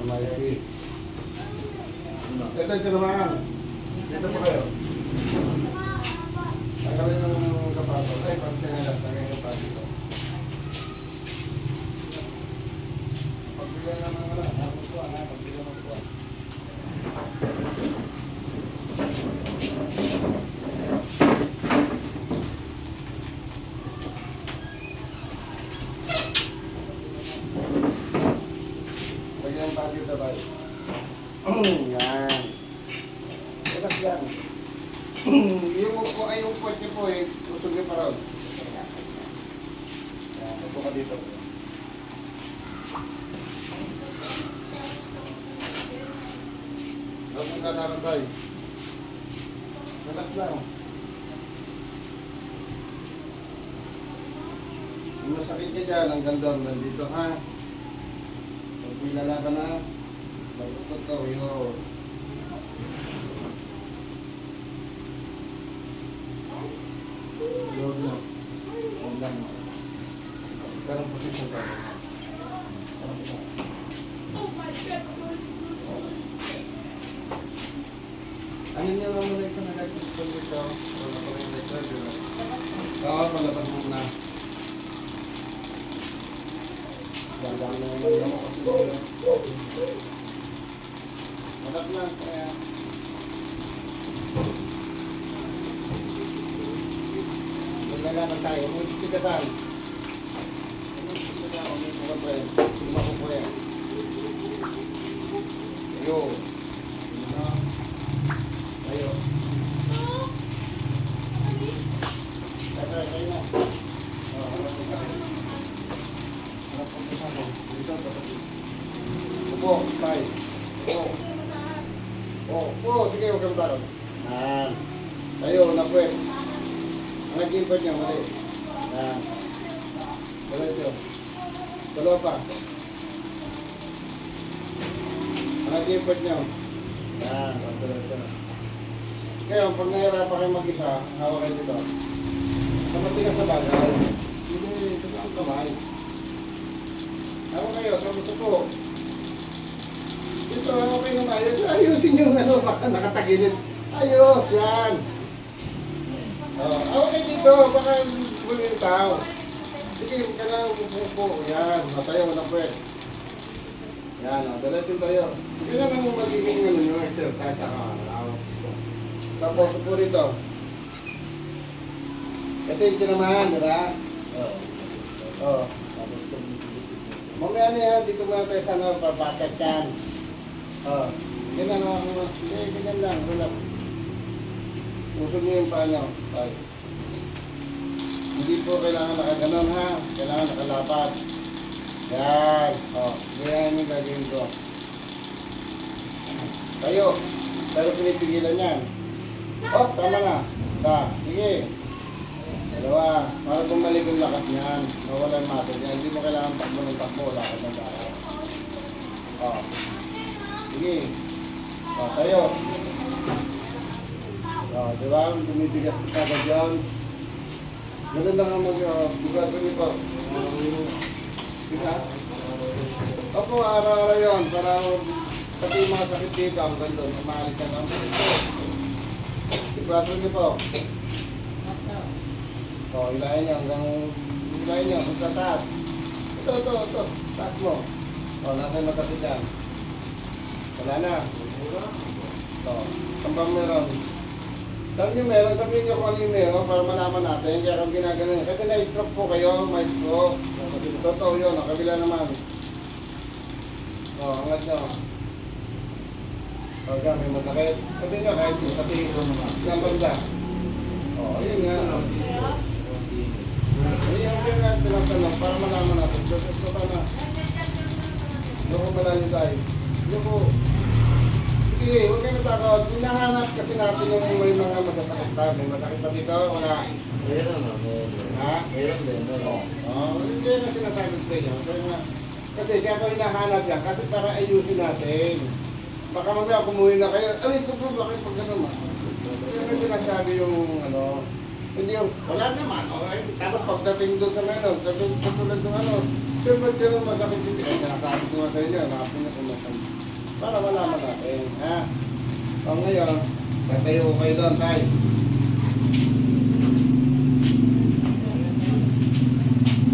Malaki. Ito yung tinamaan. Dito po kayo. Tanggalin ng kapato. Ay, pag tinalas, tanggalin yung kapato ito. Pagbilan naman wala. Nakukuha na. Pagbilan nakukuha. Pagbilan yung pato ito tayo. Yan. Relax yan. Yung upo ay yung puwet niyo po eh. Usog niyo pa raw. Yan. Upo ka dito. Relax ang kalaman tayo. Relax lang. Kung masakit ka dyan, hanggang doon. Nandito ha. Pag pinala ka na, magtutot ka. Yun. Yun lang. Yun lang. Karang posisyon ka. Sarap ito. Ano niyo lang muna isa na nag-ipon dito? Wala pa rin record, di ba? Oo, palabas muna. Gagawin na naman yung mga malap lang, kaya maglalakad tayo. Magtitigasan. Magtitigasan. May mga pre. Sumako po yan. Tayo. Tayo. Tayo na. Harap po sa akin. Harap po sa akin. Dito, dito. Upo, tayo. Upo. Upo, sige, huwag kang tarot. Tayo, napuwet. Ang nag-import niya, mali. Yan. Dalawa ito. Dalawa pa. Ang nag-import niya. Yan. Dalawa ito. Kaya, pag nahirapan kayo mag-isa, hawak kayo dito. Sa matigas na bagay. Hindi, ito ang kamay. Hawak kayo, sa gusto po. Dito, hawak kayo ng ayos. Ayusin yung ano, baka nakatagilid. Ayos, yan. Okay dito, baka muli yung tao. Sige, ka lang upo. Yan, matayo na pwede. Yan, dalatin tayo. Sige na lang magiging ano yung exercise. Tapos, upo rito. Ito yung tinamahan, diba? Oo. Mamaya na yan, dito muna tayo sa ano, papakat yan. Ganyan o, ganyan lang, relax. Usog niyo yung paa niyo. Hindi po kailangan nakaganon ha. Kailangan nakalapat. Yan. Ganyan yung gagawin ko. Tayo. Pero pinipigilan yan. Tama na. Sige. Dalawa. Para bumalik yung lakas niyan. Mawala yung muscle niyan. Hindi mo kailangan takbo ng takbo. Lakad ng lakad. Sige. Tayo. Diba? Tumibigat ka ba dyan? Ganun lang ang mag-bugato niyo po. Diba? Opo, araw-araw yun. Para pati yung mga sakit dito, ang ganda. Mamahalik ka lang. Bugato niyo po. Ilahin niyo hanggang ilahin niyo. Magtataas. Ito. Taas mo. Nasa yung magkasi dyan. Wala na. Ang bang meron? Sabi niyo meron, sabihin niyo kung ano yung meron para malaman natin. Kaya kung ginaganon. Kasi na-stroke po kayo, may stroke. Totoo yun, ang kabila naman. Angat niyo. Diyan, may masakit. Sabihin niyo kahit yung pati ng banda. Ayun nga. Ayun nga tinatanong para malaman natin. So, na. Loko malalim tayo. Loko. Sige, huwag kayo natakot. Hinahanap kasi natin yung may mga masasakit na. May masakit na dito, wala. Meron na. Ha? Meron din. Hindi na sinasabi sa inyo. Kasi kaya ko hinahanap yan, kasi para ayusin natin. Baka mamaya kumuhin na kayo. Aray ko po, bakit pag gano'n man? Kaya may sinasabi yung hindi yung, wala naman. Tapos pagdating doon sa meron, katulad ng Sir, ba't ganun masakit yung tiyan? Nakasabi ko nga sa inyo, nakapin na kumasan. Para malaman natin, ha? O ngayon, tatayo kayo doon, tayo.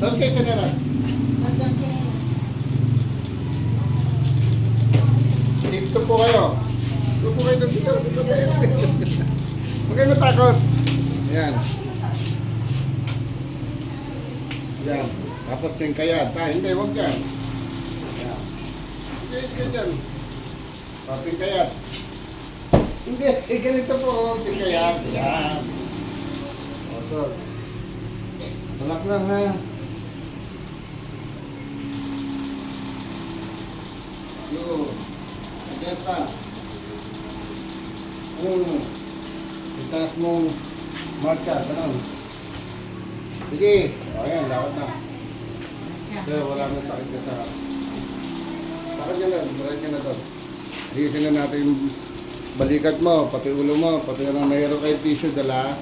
Doon kayo ka na lang. Dito po kayo. Dito po kayo doon. Dito kayo. Huwag kayo natakot. Ayan. Ayan. Tapos yung kaya. Hindi, huwag yan. Ayan. Sige dyan. Tapos yung kaya. Hindi, ganito po. Yung kaya. Ayan. O, so. Malak lang, ha? Yun. Ayan pa. Itaas mong marcha. Ganun. Sige. O, ayan. Lakad na. Kasi wala nang sakit ka sa... Sakit ka na. Maray ka na doon. Ayusin na natin yung balikat mo, pati ulo mo, pati na mayroon kayo tissue dala.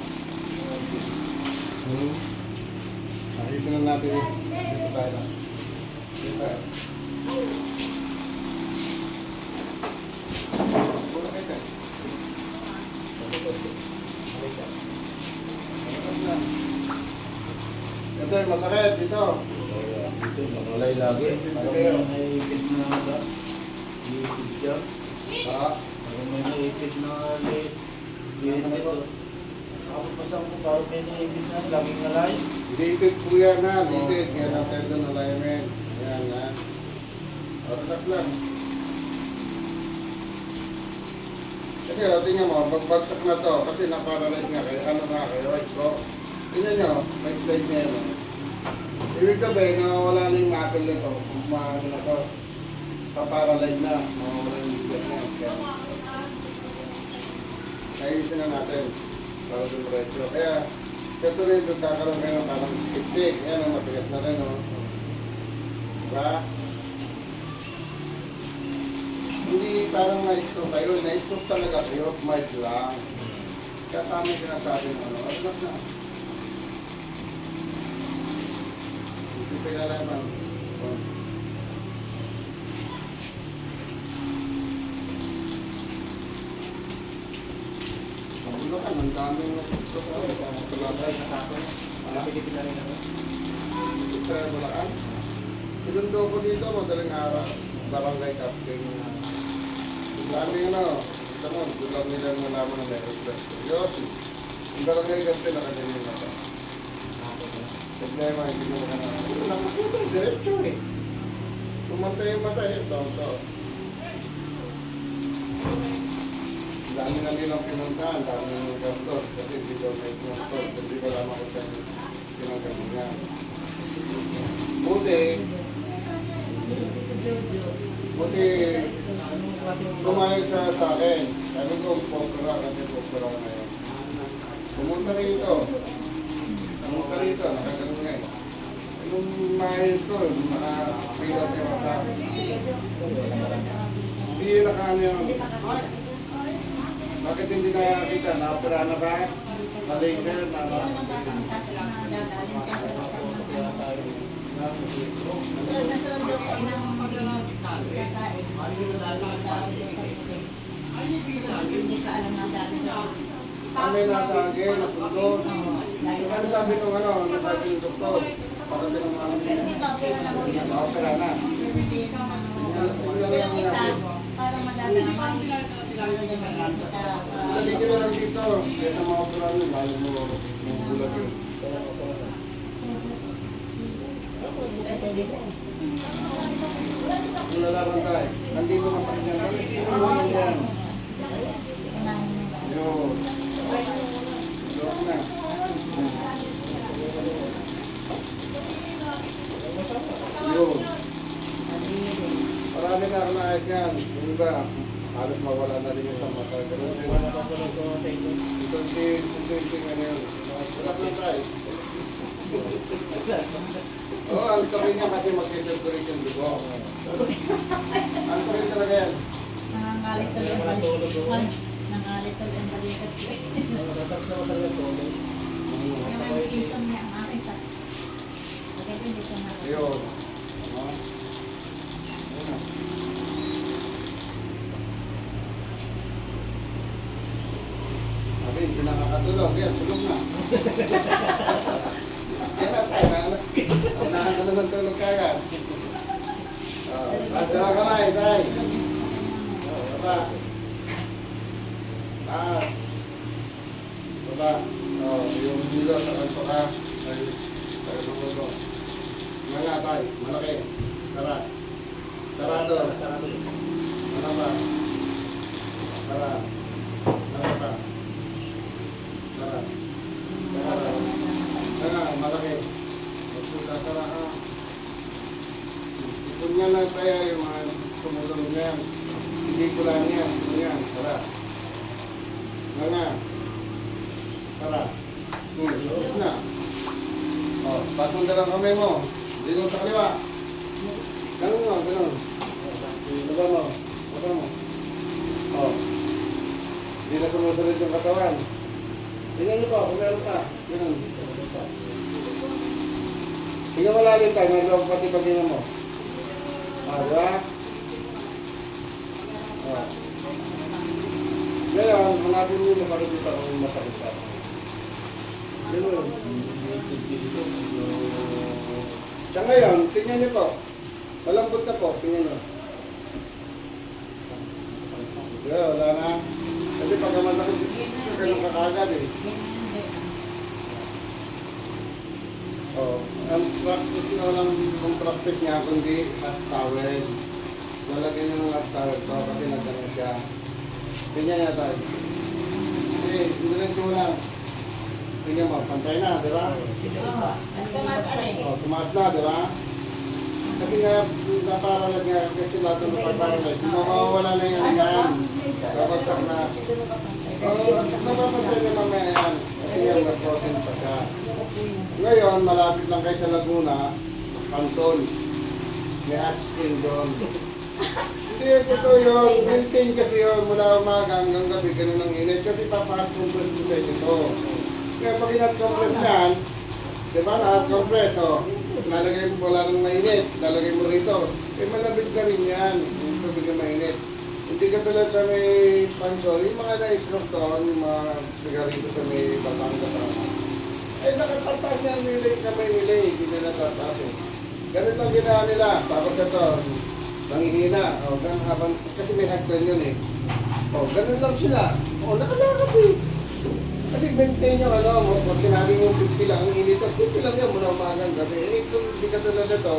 Ayusin na natin yung... Dito tayo. Dito tayo. Ito yung masakit, dito. Ito, makalay lagi. Parang may naipit na gas. Iipit dyan. Parang may naipit na lit. Ito. Kapag ko parang may naipit na laging nalay. Dated po yan, ha? Dated. Kaya natin doon alignment. Yan, ha? Relax lang. Kasi, tingnan mo, pagbagsak na to, kasi naparalize nga kayo, ano nga kayo, right bro? Tingnan nyo, may slide niya yun. Ibig sabihin na wala na yung muscle nito, kung maano na to, paparalyze na, mawawala yung bigat na. Kaya isin na natin, para dumiretso. Kaya, ito rin, doon kakaroon kayo ng parang skip-stick. Yan, ang matigas na rin, o. Diba? Hindi parang na-stroke kayo, na-stroke talaga kayo, mild lang. Kaya tama yung sinasabi mo, ano, relax na. Hindi pinalaman. Magulo ka, ang daming na-stroke kayo sa mga tulabay. Nakapilipin na rin ako. Dito sa Bulacan. Sinundo ko dito, madaling araw. Barangay Captain. Dami ano, ito mo, doon nila nalaman na meron plus. Yosi, yung barangay Captain nakaganyan na ito. Problema, hindi mo ka na. Ito lang makita, diretso eh. Tumantay yung mata eh, ito. Dami na nilang pinuntahan, dami na nilang kantor. Kasi hindi ko may kantor, hindi ko lamang ko sa pinanggalingan. Buti, tumayag sa akin. Sabi ko, pokra kasi pokra na yun. Pumunta rito. Nakaganon nga eh. Nung maayos ko, nakapilat yung mata. Hindi nakaano yun. Bakit hindi nakakita? Naopera na ba? Na-laser? Nasunod daw sa inang sasain. Hindi ka alam na dati. Kami nasa akin, natulog. Ano sabi nung ano, nasabi ng doktor? Para din ang alam Pero dito, opera na mo yun. Naopera na. Pero isa, parang madadama. Sabi ka lang dito, kaya sa mga opera nyo, lalo mo bulag yun. Nalalaman tayo. Nandito masakit yan. Ano yun yan? Yun. Yun na. Yun. Marami na ako na yan. Yung iba, halos mawala na rin yung sa mata. Ganun din. Ito yung ano yun. Wala na tayo. Oo, ang sabi niya kasi mag-circulate yung dugo. Ang sabi talaga yan. Nangangalit tuloy ang balikat. Nangangalit tuloy ang balikat. Yung insomnia ang aking sa. Hindi ko na. Ayun. Ayan na. Sabi, hindi nakakatulog. Yan, tulog na. Yan na tayo, unahan ka naman tulog kagad. Taas na kamay, tay. Baba. Taas. Baba. Yung dilo sa kanto ka. Tayo mamulo. Mga tay, malaki. Tara. Sarado. Ano ba? Tara. Ano ba? Tara. Tara. Tara, malaki. Magpunta tara ha. Ipon nga lang tayo yung mga tumulong na yan. Hindi ko lang yan. Ipon yan. Tara. Nga. Tara. Loob na. Patong dalang kamay mo. Dito sa kaliwa. Ganun mo, ganun. Laba mo. Laba mo. Hindi na sumusunod yung katawan. Tingnan niyo po, kung meron pa. Ganun. Tingnan mo lalim tayo, may loob pati pagingin mo. Diba? Ngayon, hanapin mo yung makarapita kung masakit ka. Ganun. Sa ngayon, tingnan niyo po. Malambot na po, tingnan niyo. Wala na. Kasi pag masakit, ganun ka kagad eh. Ang practice na lang kung practice niya, kundi hot towel. Lalagyan niyo ng hot towel to kasi nagdano siya. Tingnan niya tayo. Kasi, hindi lang ito lang. Tingnan mo, pantay na, di ba? Tumaas na, di ba? Kasi nga, naparalag nga, kasi lahat ng napaparalag. Mawawala na yan yan. Babagsak na. Napapansin niyo mamaya yan. Kasi yan, nag-protein pa siya. Ngayon, malapit lang kayo sa Laguna, Canton. May hot spring doon. Hindi, ito yun. Maintain kasi yun. Mula umaga hanggang gabi, ganun ang init. Kasi papahat compress mo sa ito. Kaya pag inat-compress yan, di ba, na-compress, nalagay mo wala nang mainit, nalagay mo rito. Malamig ka rin yan. Yung tubig na mainit. Hindi ka tulad sa may pansol, yung mga na-stroke doon, yung mga sigarito sa may Batangas. Nakatatas niya may nilay, hindi na natataas eh. Ganun lang ginawa nila, tapos ito, nangihina, ganun habang, kasi may hagdan yun eh. Ganun lang sila, nakalakap eh. Kasi maintain yung kung sinabi mo 50 lang, ang init, 50 lang yan mula umagang gabi. Kung hindi ka tulad ito,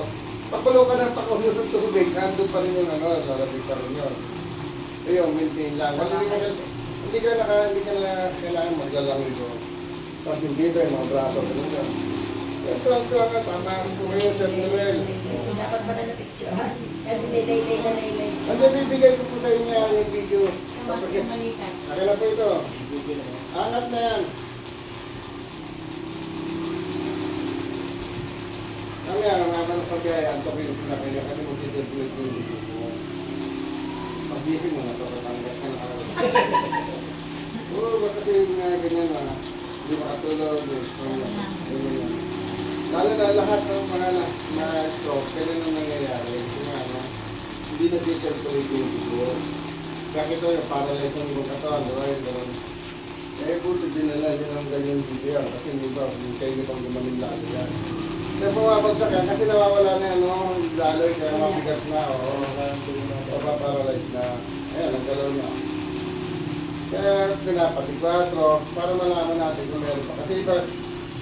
pakulo ka ng pakulo ng tubig, handle pa rin yung lalabig pa rin yun. Ayun, maintain lang. Hindi ka na kailangan maglalang ito. Tapos hindi ito yung mga braso. Ito ang tuwa ka, tama ang kumayo sa Noel. Dapat ba na picture? Lay-lay na. Ano bibigay ko po sa inyo yung video? Tumas yung malikat. Akin na po ito. Angat na yan. Kami ang naman ng pagkaya, ang topi yung pinakaya, kasi mag-circulate yung video mo. Mag-isip mo na ito, patanggas ka na karoon. Oo, kasi nga ganyan na. Hindi makatulog. Lalo na lahat ng mga stroke, ganyan ang nangyayari. Kasi nga, hindi na-circulate yung video. Kaya ito yung paralyze ng ibang katawan, diba? Eh, buti dinala nyo ng ganyan video kasi hindi ba, kayo nyo pang gumaling lalo yan. Kaya pumapagsak yan kasi nawawala na laloy kaya mabigat na, papaparalyze na. Ayan, nagdalaw niya. Kaya pinapatigwatro para malaman natin kung meron pa. Kasi iba,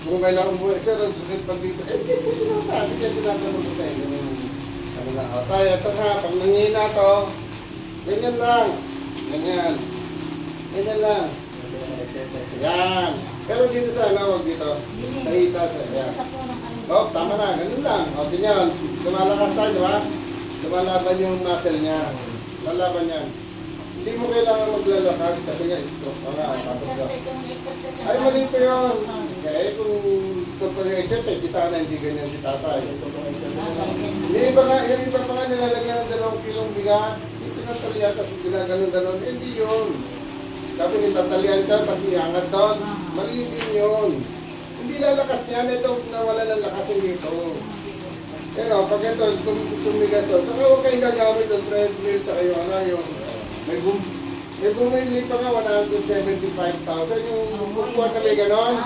kung kailangan buhay, sir, ang sakit pag dito, hindi po sinasabi kaya tinatanong ko sa inyo. Ano na, tayo, ito nga, pag nangihina to, ganyan lang. Ganyan. Ganyan lang. Yan. Pero dito sa huwag dito. Sa hita sa yan. Tama na. Ganun lang. Ganyan. Lumalakas tayo, di ba? Lumalaban yung muscle niya. Lalaban yan. Hindi mo kailangan maglalakad kasi nga ito. Ay, mali pa yun. Kaya kung ito pa yung exercise, di sana hindi ganyan si tatay. Yung iba pa nga nilalagyan ng 2 kilong bigat. Hindi tinatalihan kasi ginaganon-ganon. Hindi yun. Tapos itatalian ka, pati iangat doon. Mali din yun. Hindi lalakas yan. Ito nawala ng lakas dito. Yan o, pag ito, tumigas to. Saka huwag kayong gagamit ng treadmill, saka yung ano, yung may bumili pa nga 175,000 yung bukuan na may ganon.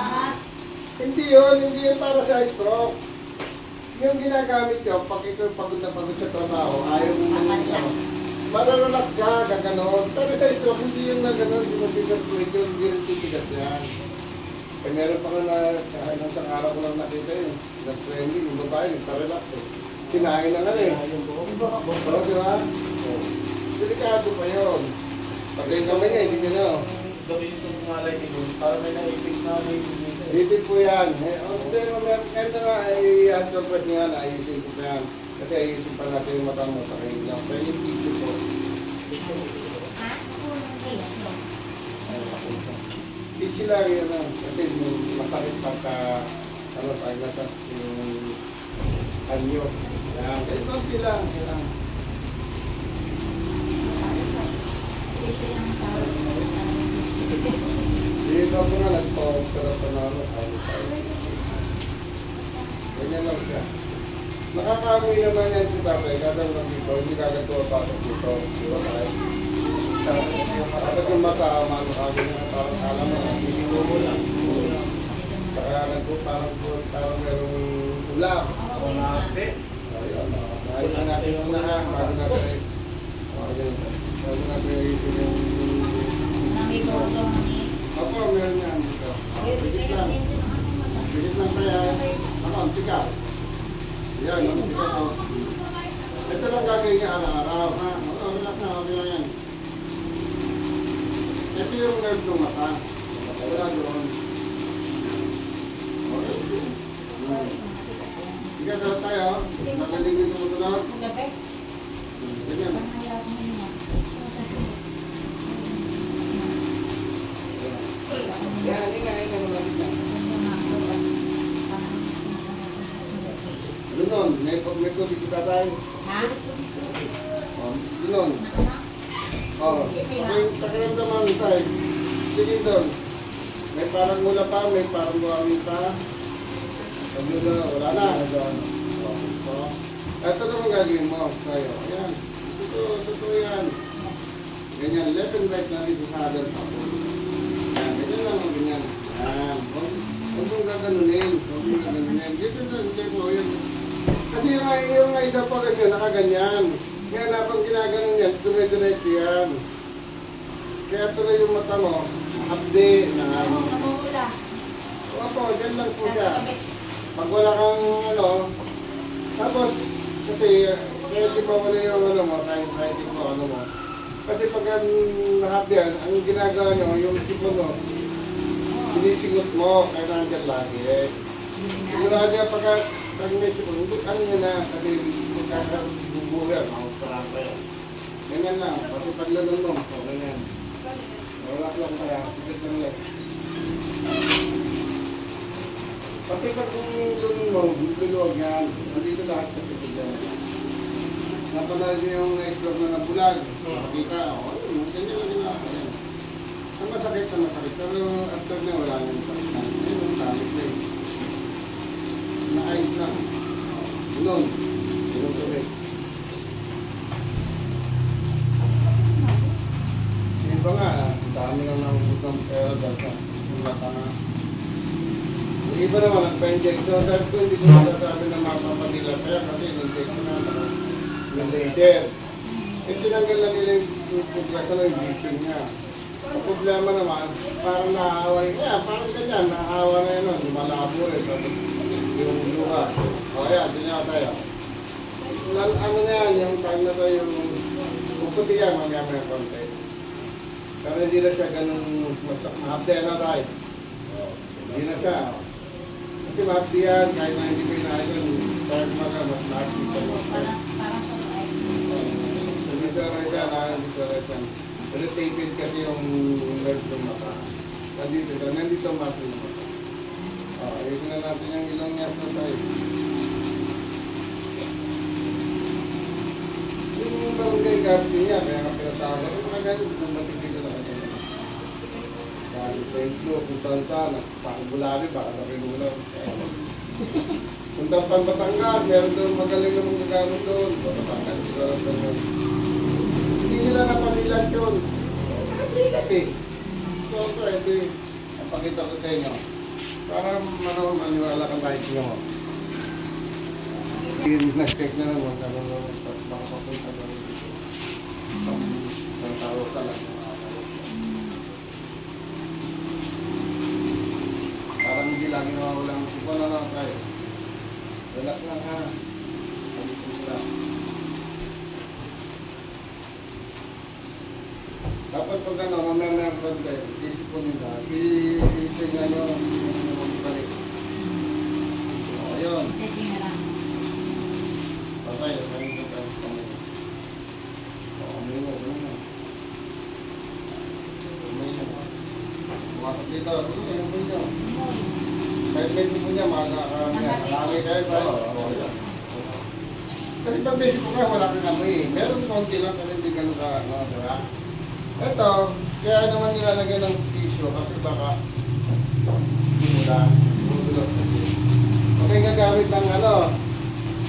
Hindi yun para sa stroke. Yung ginagamit nyo, pag ito pagod na pagod sa trabaho, ayaw mo mararelax ka, gaganon. Pero sa stroke, hindi yung na ganon, hindi mo bigat yung hindi rin titigas yan. Eh meron pa nga na, isang araw ko lang nakita yun, nag-trending, yung babae, nagpa-relax eh. Kinain na nga eh. Oo, di ba? Delikado pa yun. Pag yung kamay niya, hindi ka na. Gawin itong malay nito, para may naipig na may dito. Ditip po yan. Hindi mo meron, kahit na i-adjust niya na, ayusin ko pa yan. Kasi ayusin pa natin yung mata mo sa kayo lang. Pero yung tissue po. Tissue lang yun lang. Kasi masakit pagka, ano, pag nasa yung anyo. Yan. Kaya konti lang. Kailangan. Dito ako nga nagpa-opera pa na ano. Ganyan lang siya. Nakakamoy naman yan si tatay. Kadang lang dito. Hindi kagatuwa pa ako dito. Di ba tayo? Kapag yung mata, mano kagawin na parang alam mo. Hindi mo lang. Saka parang merong ulap. Ako na ate. Ayun. Ayun na natin yung una ha. Bago natin. Bago natin yung Opo, meron yan dito. Bigit lang. Bigit lang tayo. Ako, ang tiga. Yan, ang tiga ko. Ito lang gagawin niya araw-araw. Ha? Relax na, okay lang yan. Ito yung nerve ng mata. Wala doon. Okay. Tiga daw tayo. Nagaligin mo tulad. Ganyan. Yan, hindi na malapit na. Lunon, may tubig kita tayo. Lunon. Pakiramdaman tayo. Sige doon. May parang mula pa, may parang buhangin pa. Pag lunon, wala na. Ito naman gagawin mo tayo. Ayan. Totoo yan. Ganyan, left and right na rin sa hadal pa. Ganyan lang ang ganyan. Huwag mong gaganunin. Huwag mong gaganunin. Dito na, check mo yun. Kasi yung isa pa kasi nakaganyan. Kaya na pag ginaganon yan, tuloy-diretso yan. Kaya tuloy yung mata mo, hapdi na opo, dyan lang po siya. Pag wala kang ano, tapos, kasi, kaya di pa wala yung ano mo, kahit mo ano mo. Kasi pag nahapdi yan, ang ginagawa nyo, yung sipon mo, sinisingot mo, kaya nandiyan lagi eh. Sigurado niya pag may sipon, ano nyo na, kasi magkakabubuo yan, makaparahan pa yan. Ganyan lang, pati paglanon mo, so ganyan. Wala lang kaya, pikit lang lang. Pati pag kung lunon mo, luluwag yan, nandito lahat sa pikit yan. Napanood yung na-explore na nabulag, makikita, ganyan lang lang. Ang masakit na masakit, pero after na wala nang sakit na. Ayun, ang sabi ko eh. Na-ayos lang. Lunon, lunon tubig. Iba nga, ang dami lang nakubot ng pera dahil yung mata nga. Yung iba naman, nagpa-injection. Dahil ko hindi ko masasabi na mapapadila kaya kasi in-injection na yung laser. Eh, tinanggal na nila yung pagkasa ng vision niya. Ang problema naman, parang naahawa niya. Parang ganyan, naahawa na yun. Malabo rin. Yung luha. O, ayan, dinyan tayo. Ano na yan, yung time na to, yung puputi yan, mamaya may konti. Pero hindi na siya ganun mahapdi na tayo. Hindi na siya. Kasi mahapdi yan, kahit na hindi ko inaayos, kahit mga mas mahapdi pa mo. Dito rin siya, dito rin siya. Rotated kasi yung nerve ng mata. Nandito siya, nandito ang mata yung mata. Ayusin na natin yung ilang nerve na tayo. Yung barangay captain niya, kaya nga pinatawagan. Yung mga ganyan, kung matigil na kasi. Dahil sa inflo, kung saan saan, pakibulabi, baka nakinulang. Punta pa Batangas, meron doon magaling na mga gamit doon. Batangas, sila lang doon. Hindi nila napamilan yun. Nakatilat eh. So, ito eh. Napakita ko sa inyo. Para maniwala kang kahit nyo. Nag-check na naman. Baka papunta doon dito. Ang tao talaga. Parang hindi lagi nawawalang sipo na lang tayo. Relax lang ha. Alisin lang. Dapat pag ano, mamaya meron kayo, disipunin na, i-ising nga nyo, balik. So, ayun. Setting na lang. Patay, ayun ko tayo. So, amin mo, amin mo. Amin mo. Bumakot dito, amin nyo. Kahit may sipo niya, malaki kayo tayo. Kasi pag may sipo kayo, wala kang amoy. Meron konti lang, pero hindi ganun ka, ano, diba? Ito, kaya naman nilalagay ng tissue kasi baka mula, bumulot. Okay, gagamit ng ano,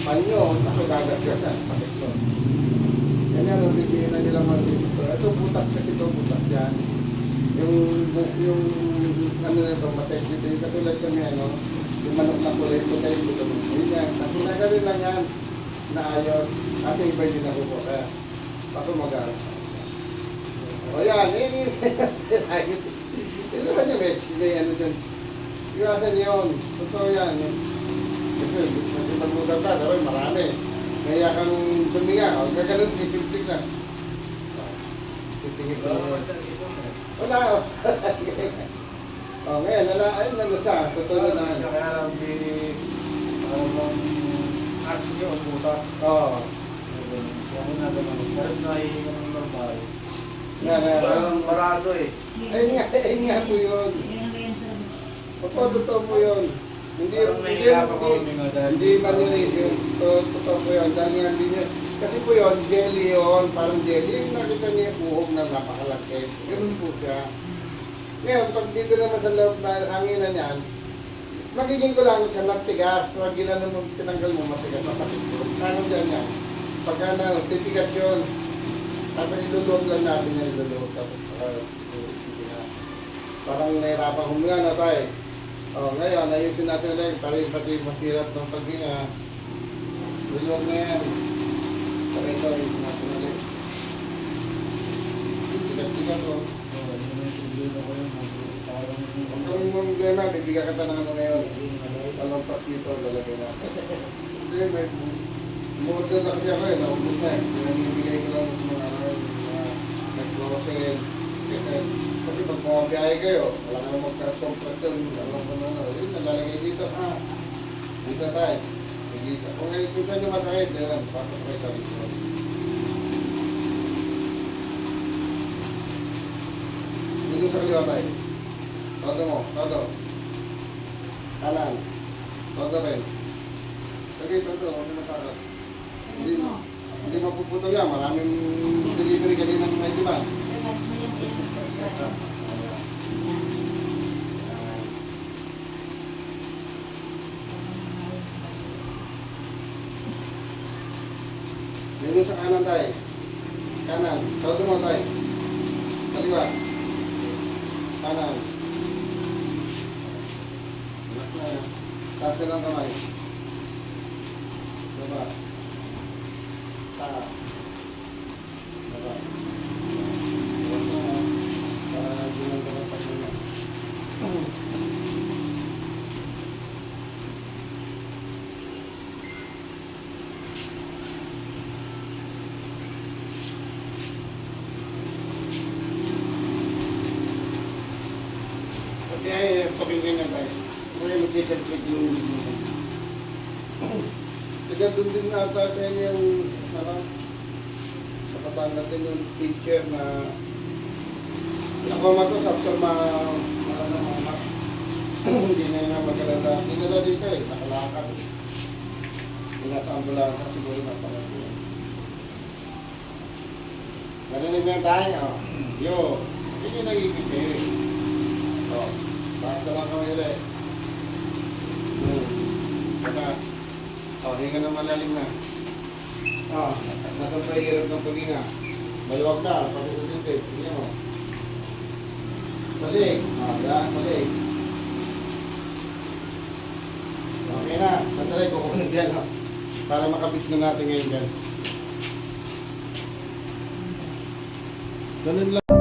panyo, ako gagawin pakit yun. Yan yan, bigyan na nila mga dito. Ito, butas kasi ito, butas yan. Yung ano na ito, matek dito, yung katulad sa may ano, yung manok na kulay, putay dito. Yun yan, nakinagaling lang yan, naayos, at iba din ako po. Kaya, ako mag-aaral. O yan, ilan yung message na yan dyan. Iwasan yun. Totoo yan. Kasi magmudar ka, dapat marami. Kaya kang suminga, o gaganon, sisiptik na. Sitingin ko. Wala. O ngayon, ayun na siya. Totoo na. Kaya lang, asin yun, butas. Oo. Kaya ko na gano'n. Pero nahihinga ng normal. Parang marado eh. ayun nga po yun. Tingnan ko yan sa... Totoo po yun. Hindi manilig yun. Totoo po yun. Dahil nga hindi niya. Kasi po yun, jelly yun. Parang jelly. Yung nakita niya yung uhog na napakalaki. Ganun po siya. Ngayon, pag dito naman sa loob na hanginan yan, magiging ko lang siya nagtigas. Pag ginanong mo, tinanggal mo, matigas. Mapakit po. Parang dyan yan. Pagka na, titigas yun. Tapos iluluwag lang natin yan. Iluluwag. Tapos, parang nahirapan huminga na tayo. O, ngayon, ayusin natin ulit. Pati masirap ng paghinga. Iluluwag na yan. Para ito, ayusin natin ulit. Tigas-tigas o. Kung kami mong problema, bibigyan kita ng ano ngayon. Anong pas dito, lalagay natin. Hindi, may umorder na kasi ako eh, naubos na eh. Pinamimigay ko lang sa mga nag-grocery. Kasi pag bumabiyahe kayo, wala ka naman magka-compressor, yun, nalalagay dito. Dito tayo. Dito. Kung saan yung masakit, yan, pasok kayo sa dito. Dito sa kaliwa tayo. Todo mo, todo. Kanan. Todo rin. Sige, todo. Huwag na masakit. Hindi mapuputol yan. Maraming delivery kanina ng may demand. Sabat mo yung ilang. Yun sa kanan tayo. Kanan. Todo mo tayo. Kaliwa. Kanan. Taas ka lang kamay. Diba? Taas. Diba? Diba na. Para ginang ka ng pagkina. Kaya pakinggan na tayo. Kaya mag-check yung kaya doon din ata sa inyo yung sa Batangas din yung teacher na nakamatos after hindi na nga magalala. Dinala dito eh, nakalakad. Nasa ambulansya siguro na pala po. Narinig na tayo. Yo, hindi nyo nag-ibig eh. O, basta lang kami ulit. Saka, O, hinga na malalim na. O, nasan pa hirap ng paghinga. Maluwag na, pati sa dito. Tingnan mo. Balik. O, yan, balik. Okay na. Sandali, kukunin dyan. O. Para makapit na natin ngayon dyan. Ganun lang.